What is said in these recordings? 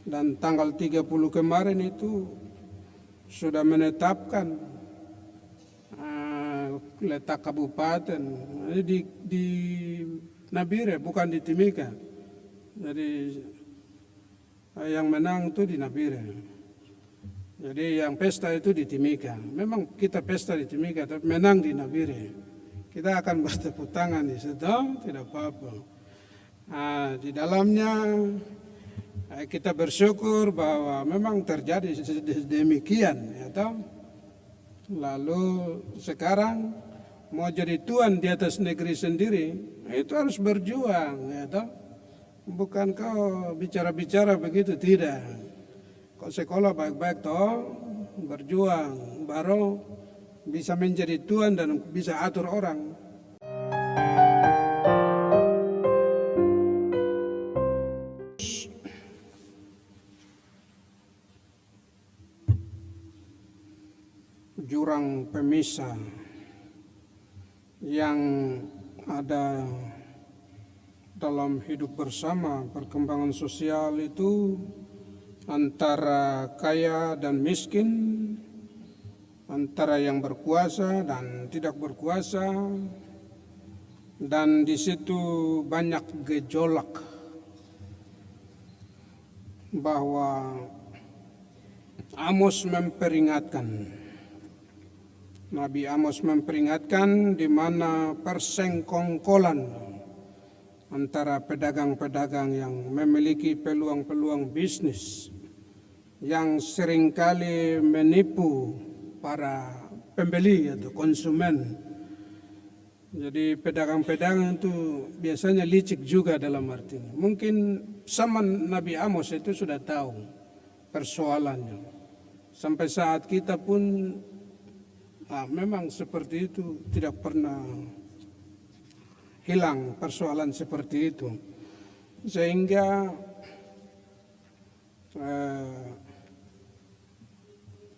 Dan tanggal 30 kemarin itu sudah menetapkan letak kabupaten di Nabire, bukan di Timika. Jadi yang menang itu di Nabire. Jadi yang pesta itu di Timika. Memang kita pesta di Timika, tapi menang di Nabire. Kita akan bertepuk tangan di situ, tidak apa-apa. Di dalamnya kita bersyukur bahwa memang terjadi demikian, ya toh. Lalu sekarang mau jadi tuan di atas negeri sendiri, itu harus berjuang, ya toh. Bukan kau bicara-bicara begitu, tidak. Kau sekolah baik-baik toh, berjuang, baru bisa menjadi tuan dan bisa atur orang. Jurang pemisah yang ada dalam hidup bersama, perkembangan sosial itu antara kaya dan miskin, antara yang berkuasa dan tidak berkuasa, dan di situ banyak gejolak bahwa Amos memperingatkan. Nabi Amos memperingatkan di mana persengkongkolan antara pedagang-pedagang yang memiliki peluang-peluang bisnis yang seringkali menipu para pembeli atau konsumen. Jadi pedagang-pedagang itu biasanya licik juga dalam arti. Mungkin zaman Nabi Amos itu sudah tahu persoalannya. Sampai saat kita pun memang seperti itu, tidak pernah hilang persoalan seperti itu. Sehingga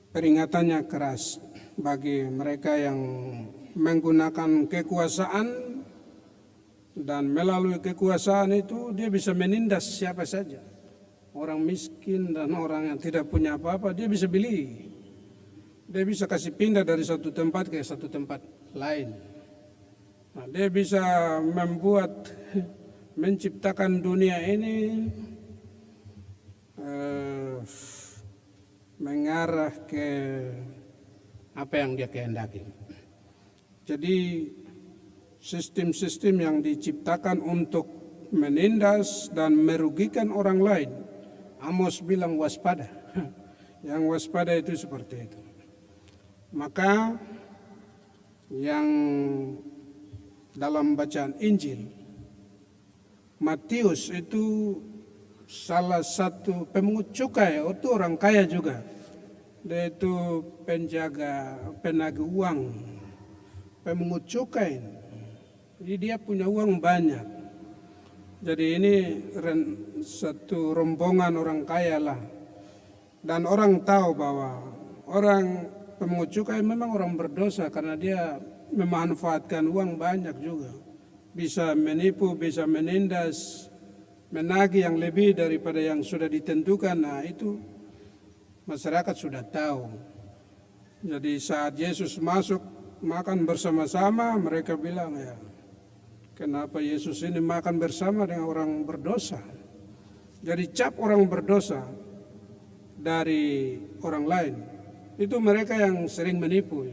peringatannya keras bagi mereka yang menggunakan kekuasaan, dan melalui kekuasaan itu dia bisa menindas siapa saja. Orang miskin dan orang yang tidak punya apa-apa dia bisa beli. Dia bisa kasih pindah dari satu tempat ke satu tempat lain. Dia bisa menciptakan dunia ini mengarah ke apa yang dia kehendaki. Jadi sistem-sistem yang diciptakan untuk menindas dan merugikan orang lain, Amos bilang waspada. Yang waspada itu seperti itu. Maka yang dalam bacaan Injil, Matius itu salah satu pemungut cukai, itu orang kaya juga. Dia itu penagih uang, pemungut cukai. Jadi dia punya uang banyak. Jadi ini satu rombongan orang kaya lah. Dan orang tahu bahwa orang pemungut cukai memang orang berdosa karena dia memanfaatkan uang banyak juga. Bisa menipu, bisa menindas, menagih yang lebih daripada yang sudah ditentukan. Nah itu masyarakat sudah tahu. Jadi saat Yesus masuk makan bersama-sama, mereka bilang, ya kenapa Yesus ini makan bersama dengan orang berdosa? Jadi cap orang berdosa dari orang lain. Itu mereka yang sering menipu,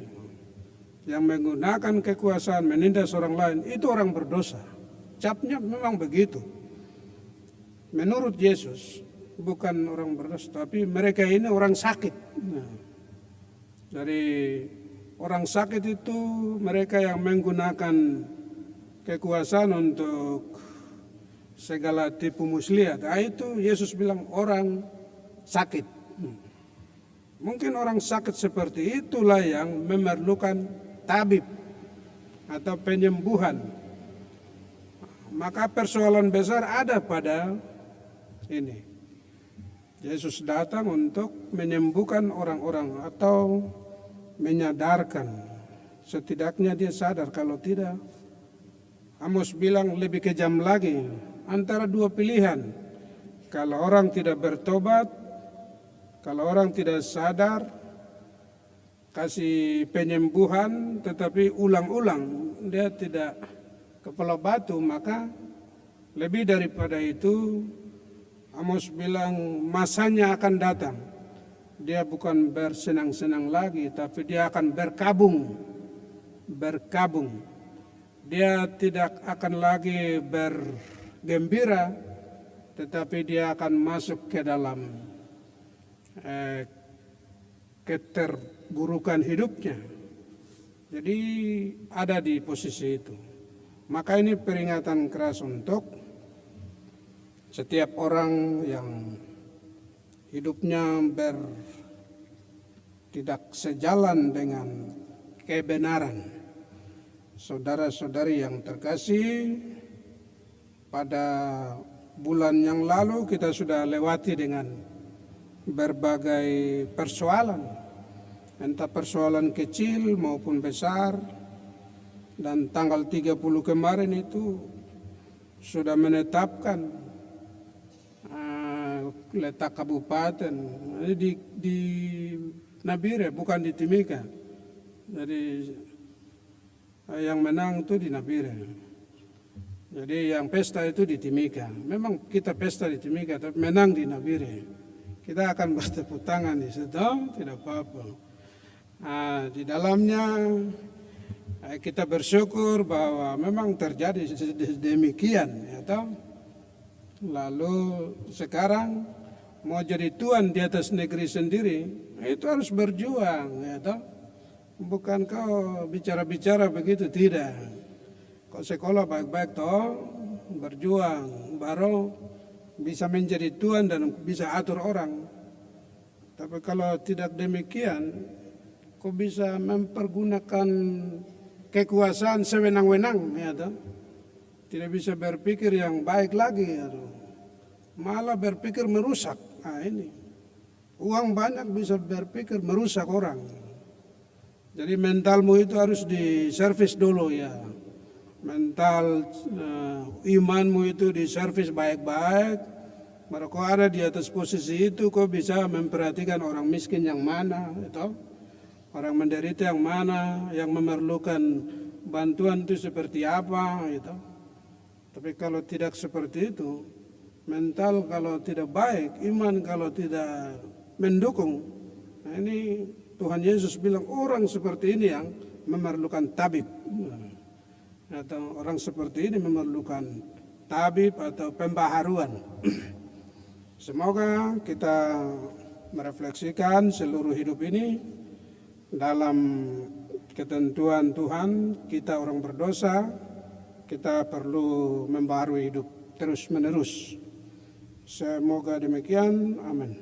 yang menggunakan kekuasaan menindas orang lain, itu orang berdosa. Capnya memang begitu. Menurut Yesus, bukan orang berdosa, tapi mereka ini orang sakit. Jadi orang sakit itu mereka yang menggunakan kekuasaan untuk segala tipu muslihat. Itu Yesus bilang orang sakit. Mungkin orang sakit seperti itulah yang memerlukan tabib atau penyembuhan. Maka persoalan besar ada pada ini. Yesus datang untuk menyembuhkan orang-orang atau menyadarkan. Setidaknya dia sadar, kalau tidak, Amos bilang lebih kejam lagi, antara dua pilihan. Kalau orang tidak bertobat, kalau orang tidak sadar, kasih penyembuhan tetapi ulang-ulang dia tidak kepala batu, maka lebih daripada itu Amos bilang masanya akan datang. Dia bukan bersenang-senang lagi, tapi dia akan berkabung. Dia tidak akan lagi bergembira, tetapi dia akan masuk ke dalam keterburukan hidupnya. Jadi ada di posisi itu. Maka ini peringatan keras untuk setiap orang yang hidupnya tidak sejalan dengan kebenaran. Saudara-saudari yang terkasih, pada bulan yang lalu kita sudah lewati dengan berbagai persoalan, entah persoalan kecil maupun besar. Dan tanggal 30 kemarin itu sudah menetapkan letak kabupaten di Nabire, bukan di Timika. Jadi yang menang itu di Nabire. Jadi yang pesta itu di Timika. Memang kita pesta di Timika, tapi menang di Nabire. Kita akan bertepuk tangan di situ, tidak apa-apa. Di dalamnya kita bersyukur bahwa memang terjadi demikian, ya toh. Lalu sekarang mau jadi tuan di atas negeri sendiri, itu harus berjuang, ya toh. Bukan kau bicara-bicara begitu, tidak. Kau sekolah baik-baik toh, berjuang, baru bisa menjadi tuan dan bisa atur orang. Tapi kalau tidak demikian, kau bisa mempergunakan kekuasaan sewenang-wenang, ya toh. Tidak bisa berpikir yang baik lagi, ya toh. Malah berpikir merusak. Ini uang banyak bisa berpikir merusak orang. Jadi mentalmu itu harus diservis dulu, ya. Mental imanmu itu diservis baik-baik. Baru kau ada di atas posisi itu, kau bisa memperhatikan orang miskin yang mana, itu orang menderita yang mana, yang memerlukan bantuan itu seperti apa, itu. Tapi kalau tidak seperti itu, mental kalau tidak baik, iman kalau tidak mendukung, ini Tuhan Yesus bilang orang seperti ini yang memerlukan tabib. Atau orang seperti ini memerlukan tabib atau pembaharuan. Semoga kita merefleksikan seluruh hidup ini dalam ketentuan Tuhan. Kita orang berdosa, kita perlu membaharui hidup terus menerus. Semoga demikian, amin.